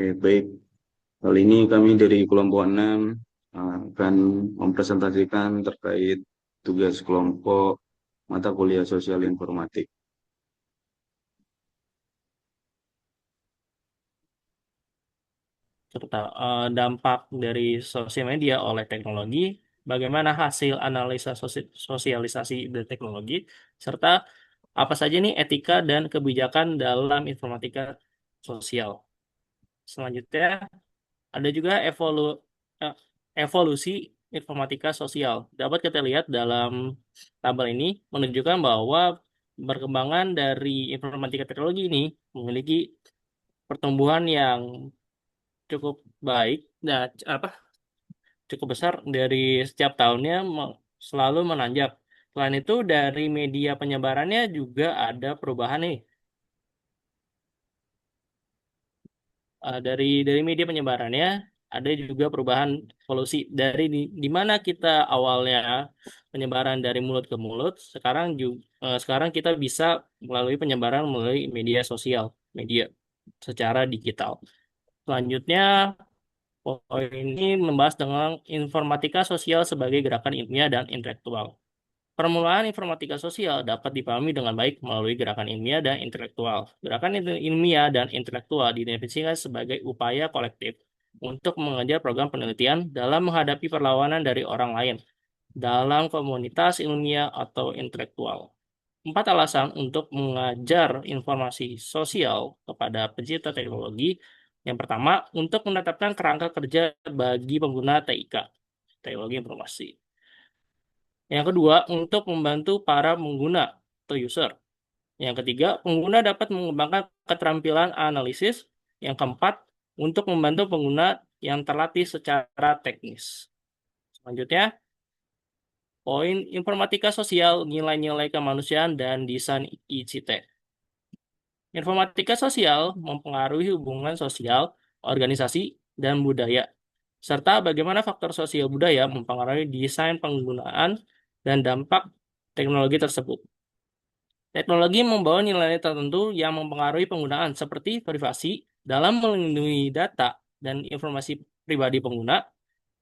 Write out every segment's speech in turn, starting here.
Baik. Kali ini kami dari kelompok 6 akan mempresentasikan terkait tugas kelompok mata kuliah sosial informatik. Serta dampak dari sosial media oleh teknologi, bagaimana hasil analisa sosialisasi dan teknologi, serta apa saja nih etika dan kebijakan dalam informatika sosial. Selanjutnya, ada juga eh, evolusi informatika sosial. Dapat kita lihat dalam tabel ini menunjukkan bahwa perkembangan dari informatika teknologi ini memiliki pertumbuhan yang cukup baik dan cukup besar dari setiap tahunnya selalu menanjak. Selain itu dari media penyebarannya juga ada perubahan nih. Dari media penyebarannya ada juga perubahan evolusi dari di mana kita awalnya penyebaran dari mulut ke mulut, sekarang kita bisa melalui penyebaran melalui media sosial, media secara digital. Selanjutnya, poin ini membahas tentang informatika sosial sebagai gerakan ilmiah dan intelektual. Permulaan informatika sosial dapat dipahami dengan baik melalui gerakan ilmiah dan intelektual. Gerakan ilmiah dan intelektual didefinisikan sebagai upaya kolektif untuk mengejar program penelitian dalam menghadapi perlawanan dari orang lain dalam komunitas ilmiah atau intelektual. 4 alasan untuk mengajar informasi sosial kepada pencipta teknologi. Yang pertama, untuk menetapkan kerangka kerja bagi pengguna TIK, teknologi informasi. Yang kedua, untuk membantu para pengguna atau user. Yang ketiga, pengguna dapat mengembangkan keterampilan analisis. Yang keempat, untuk membantu pengguna yang terlatih secara teknis. Selanjutnya, poin informatika sosial, nilai-nilai kemanusiaan, dan desain ICT. Informatika sosial mempengaruhi hubungan sosial, organisasi, dan budaya, serta bagaimana faktor sosial budaya mempengaruhi desain penggunaan dan dampak teknologi tersebut. Teknologi membawa nilai tertentu yang mempengaruhi penggunaan, seperti privasi dalam melindungi data dan informasi pribadi pengguna,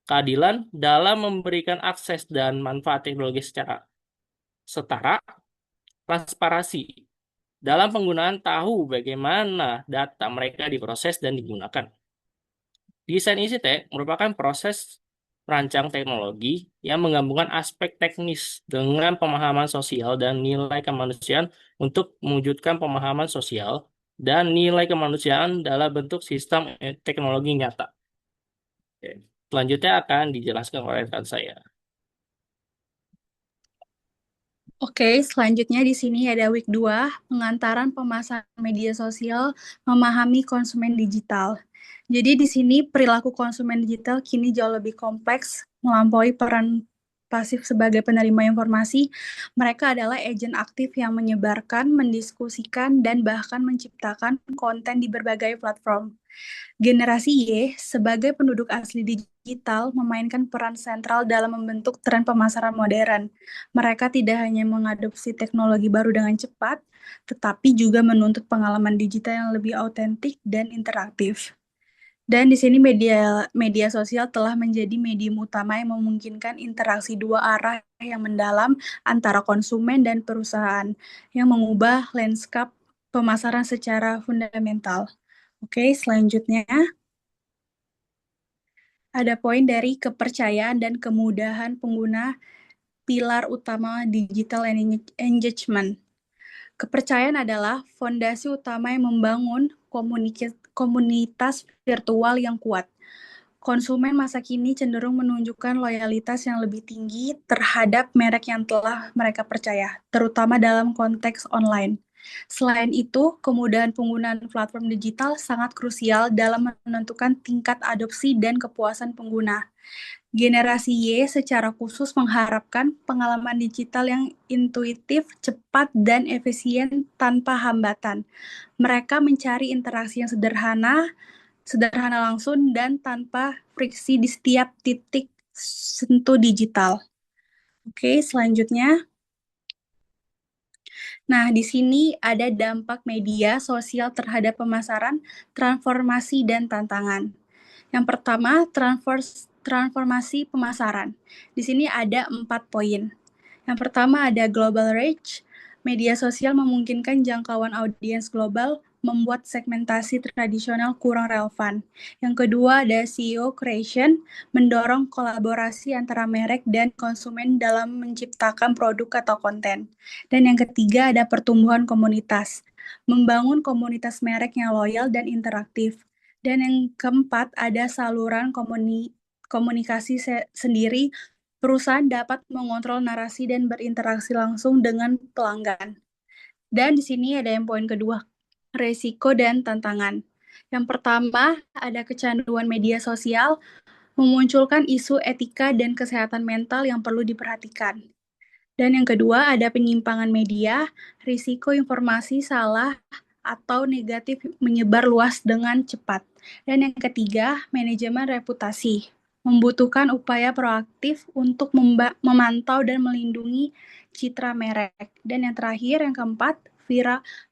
keadilan dalam memberikan akses dan manfaat teknologi secara setara, transparansi dalam penggunaan tahu bagaimana data mereka diproses dan digunakan. Desain ICT merupakan proses merancang teknologi yang menggabungkan aspek teknis dengan pemahaman sosial dan nilai kemanusiaan untuk mewujudkan pemahaman sosial dan nilai kemanusiaan dalam bentuk sistem teknologi nyata. Oke. Selanjutnya akan dijelaskan oleh rekan saya. Oke, selanjutnya di sini ada week 2, pengantaran pemasaran media sosial memahami konsumen digital. Jadi di sini perilaku konsumen digital kini jauh lebih kompleks, melampaui peran pasif sebagai penerima informasi. Mereka adalah agen aktif yang menyebarkan, mendiskusikan, dan bahkan menciptakan konten di berbagai platform. Generasi Y sebagai penduduk asli digital memainkan peran sentral dalam membentuk tren pemasaran modern. Mereka tidak hanya mengadopsi teknologi baru dengan cepat, tetapi juga menuntut pengalaman digital yang lebih autentik dan interaktif. Dan di sini media sosial telah menjadi medium utama yang memungkinkan interaksi dua arah yang mendalam antara konsumen dan perusahaan, yang mengubah lanskap pemasaran secara fundamental. Oke, selanjutnya ada poin dari kepercayaan dan kemudahan pengguna, pilar utama digital engagement. Kepercayaan adalah fondasi utama yang membangun komunitas virtual yang kuat. Konsumen masa kini cenderung menunjukkan loyalitas yang lebih tinggi terhadap merek yang telah mereka percaya, terutama dalam konteks online. Selain itu, kemudahan penggunaan platform digital sangat krusial dalam menentukan tingkat adopsi dan kepuasan pengguna. Generasi Y secara khusus mengharapkan pengalaman digital yang intuitif, cepat, dan efisien tanpa hambatan. Mereka mencari interaksi yang sederhana langsung, dan tanpa friksi di setiap titik sentuh digital. Oke, selanjutnya Nah, di sini ada dampak media sosial terhadap pemasaran, transformasi, dan tantangan. Yang pertama, transformasi pemasaran. Di sini ada 4 poin. Yang pertama ada global reach. Media sosial memungkinkan jangkauan audiens global, membuat segmentasi tradisional kurang relevan. Yang kedua ada SEO creation, mendorong kolaborasi antara merek dan konsumen dalam menciptakan produk atau konten. Dan yang ketiga ada pertumbuhan komunitas, membangun komunitas merek yang loyal dan interaktif. Dan yang keempat ada saluran komunikasi sendiri. Perusahaan dapat mengontrol narasi dan berinteraksi langsung dengan pelanggan. Dan di sini ada yang poin kedua, resiko dan tantangan. Yang pertama, ada kecanduan media sosial, memunculkan isu etika dan kesehatan mental yang perlu diperhatikan. Dan yang kedua, ada penyimpangan media, risiko informasi salah atau negatif menyebar luas dengan cepat. Dan yang ketiga, manajemen reputasi, membutuhkan upaya proaktif untuk memantau dan melindungi citra merek. Dan yang terakhir, yang keempat,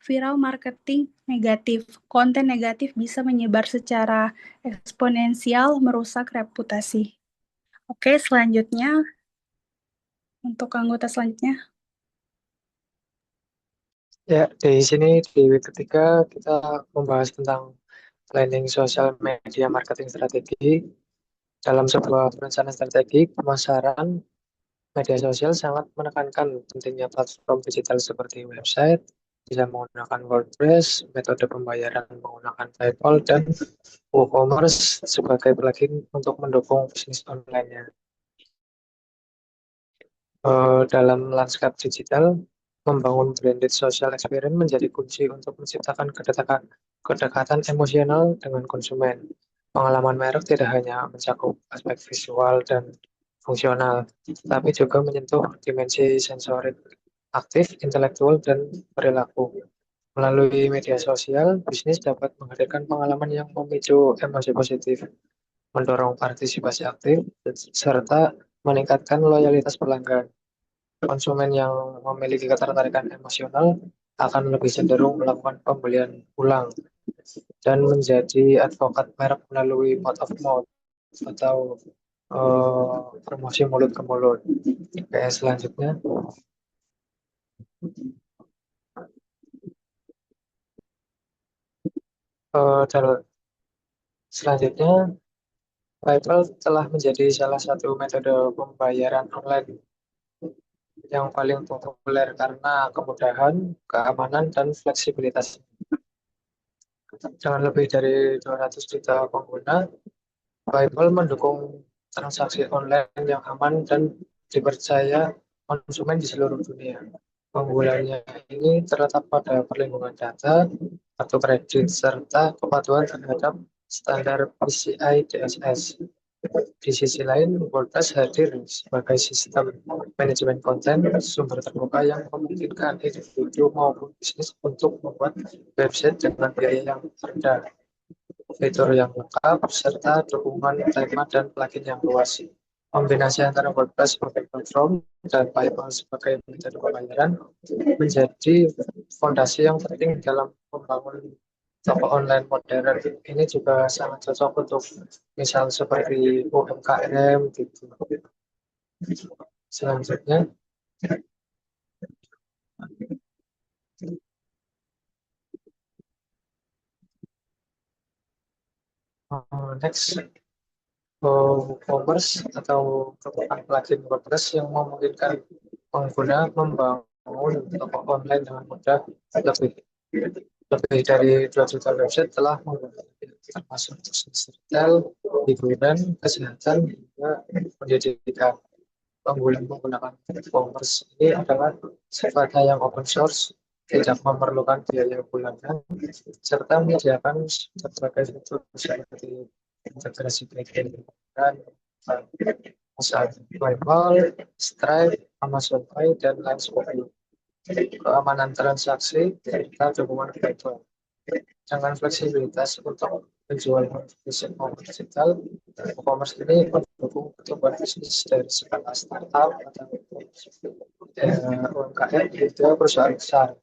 viral marketing negatif. Konten negatif bisa menyebar secara eksponensial, merusak reputasi. Oke, selanjutnya untuk anggota selanjutnya. Ya, di sini di week ketiga kita membahas tentang planning sosial media marketing strategi. Dalam sebuah perencanaan strategi pemasaran, media sosial sangat menekankan pentingnya platform digital seperti website, bisa menggunakan WordPress, metode pembayaran menggunakan PayPal, dan WooCommerce sebagai plugin untuk mendukung bisnis online-nya. Dalam lanskap digital, membangun branded social experience menjadi kunci untuk menciptakan kedekatan emosional dengan konsumen. Pengalaman merek tidak hanya mencakup aspek visual dan fungsional, tapi juga menyentuh dimensi sensorik, aktif, intelektual, dan perilaku. Melalui media sosial, bisnis dapat menghadirkan pengalaman yang memicu emosi positif, mendorong partisipasi aktif, serta meningkatkan loyalitas pelanggan. Konsumen yang memiliki ketertarikan emosional akan lebih cenderung melakukan pembelian ulang dan menjadi advokat merek melalui word of mouth atau promosi mulut ke mulut. Oke, selanjutnya. Selanjutnya, PayPal telah menjadi salah satu metode pembayaran online yang paling populer karena kemudahan, keamanan, dan fleksibilitas. Dengan lebih dari 200 juta pengguna, PayPal mendukung transaksi online yang aman dan dipercaya konsumen di seluruh dunia. Keunggulannya ini terletak pada perlindungan data, kartu kredit, serta kepatuhan terhadap standar PCI DSS. Di sisi lain, WordPress hadir sebagai sistem manajemen konten sumber terbuka yang memungkinkan individu maupun bisnis untuk membuat website dengan biaya yang rendah, fitur yang lengkap, serta dukungan tema dan plugin yang luas. Kombinasi antara WordPress sebagai platform dan PayPal sebagai metode pembayaran menjadi fondasi yang penting dalam membangun toko online modern. Ini juga sangat cocok untuk misal seperti UMKM gitu. Selanjutnya, next, WooCommerce atau merupakan plugin WordPress yang memungkinkan pengguna membangun toko online dengan mudah. Lebih dari 2 juta website telah menggunakan, termasuk bisnis retail, hiburan, kesehatan, hingga pendidikan. Pengguna menggunakan WooCommerce ini adalah sifatnya yang open source, tidak memerlukan biaya bulanan, serta menyediakan berbagai fitur seperti integrasi backend dan PayPal, Stripe, Amazon Pay, dan lain sebagainya. Keamanan transaksi serta dukungan PayPal. Dengan fleksibilitas untuk penjualan fisik maupun digital, e-commerce ini mendukung pertumbuhan bisnis dari skala startup atau UMKM hingga perusahaan besar.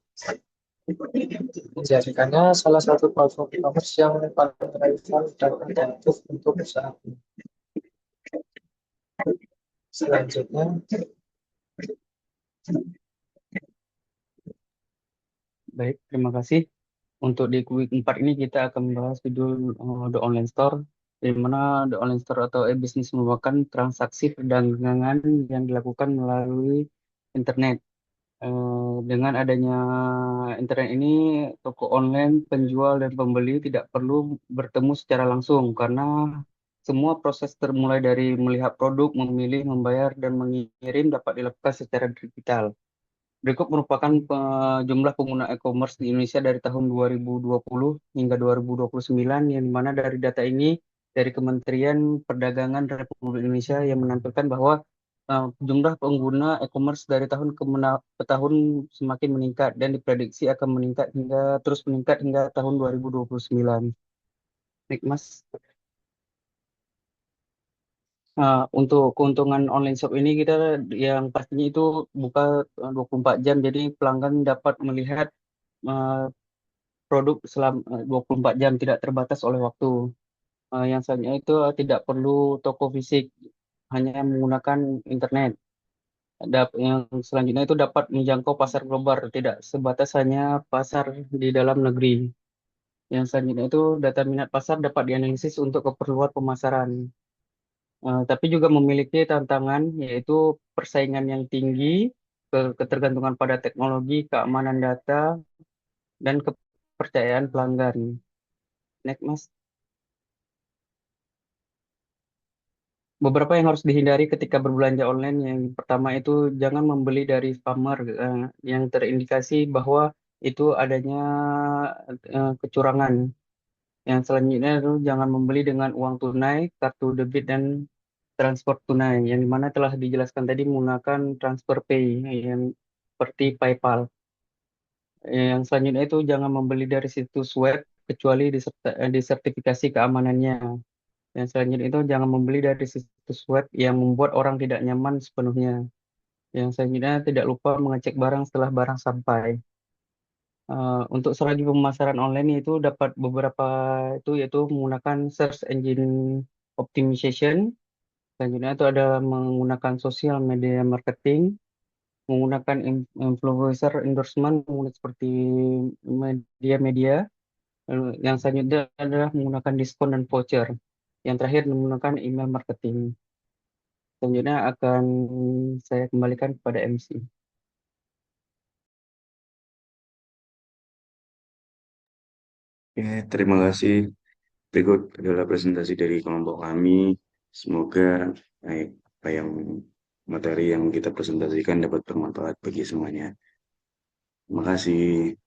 Menjadikannya salah satu platform e-commerce yang paling relevan dan adaptif untuk usaha. Selanjutnya, Baik, terima kasih. Untuk di week 4 ini kita akan membahas judul The Online Store, di mana The Online Store atau e-business merupakan transaksi perdagangan yang dilakukan melalui internet. Dengan adanya internet ini, toko online, penjual, dan pembeli tidak perlu bertemu secara langsung karena semua proses termulai dari melihat produk, memilih, membayar, dan mengirim dapat dilakukan secara digital. Berikut merupakan jumlah pengguna e-commerce di Indonesia dari tahun 2020 hingga 2029, yang mana dari data ini dari Kementerian Perdagangan Republik Indonesia yang menampilkan bahwa jumlah pengguna e-commerce dari tahun ke tahun semakin meningkat dan diprediksi akan meningkat hingga terus meningkat hingga tahun 2029. Baik, Mas. Untuk keuntungan online shop ini kita yang pastinya itu buka 24 jam, jadi pelanggan dapat melihat produk selama 24 jam, tidak terbatas oleh waktu. Yang selanjutnya itu tidak perlu toko fisik, hanya menggunakan internet. Yang selanjutnya itu dapat menjangkau pasar global, tidak sebatas hanya pasar di dalam negeri. Yang selanjutnya itu data minat pasar dapat dianalisis untuk keperluan pemasaran. Tapi juga memiliki tantangan, yaitu persaingan yang tinggi, ketergantungan pada teknologi, keamanan data, dan kepercayaan pelanggan. Next, Mas. Beberapa yang harus dihindari ketika berbelanja online. Yang pertama itu jangan membeli dari spammer yang terindikasi bahwa itu adanya kecurangan. Yang selanjutnya itu jangan membeli dengan uang tunai, kartu debit, dan transfer tunai, yang dimana telah dijelaskan tadi menggunakan transfer pay yang seperti PayPal. Yang selanjutnya itu jangan membeli dari situs web kecuali disertifikasi keamanannya. Yang selanjutnya itu jangan membeli dari situs web yang membuat orang tidak nyaman sepenuhnya. Yang selanjutnya tidak lupa mengecek barang setelah barang sampai. Untuk strategi pemasaran online itu dapat beberapa itu, yaitu menggunakan search engine optimization. Selanjutnya itu ada menggunakan sosial media marketing, menggunakan influencer endorsement seperti media-media. Yang selanjutnya adalah menggunakan diskon dan voucher. Yang terakhir menggunakan email marketing. Selanjutnya akan saya kembalikan kepada MC. Oke, terima kasih. Berikut adalah presentasi dari kelompok kami. Semoga apa yang materi yang kita presentasikan dapat bermanfaat bagi semuanya. Terima kasih.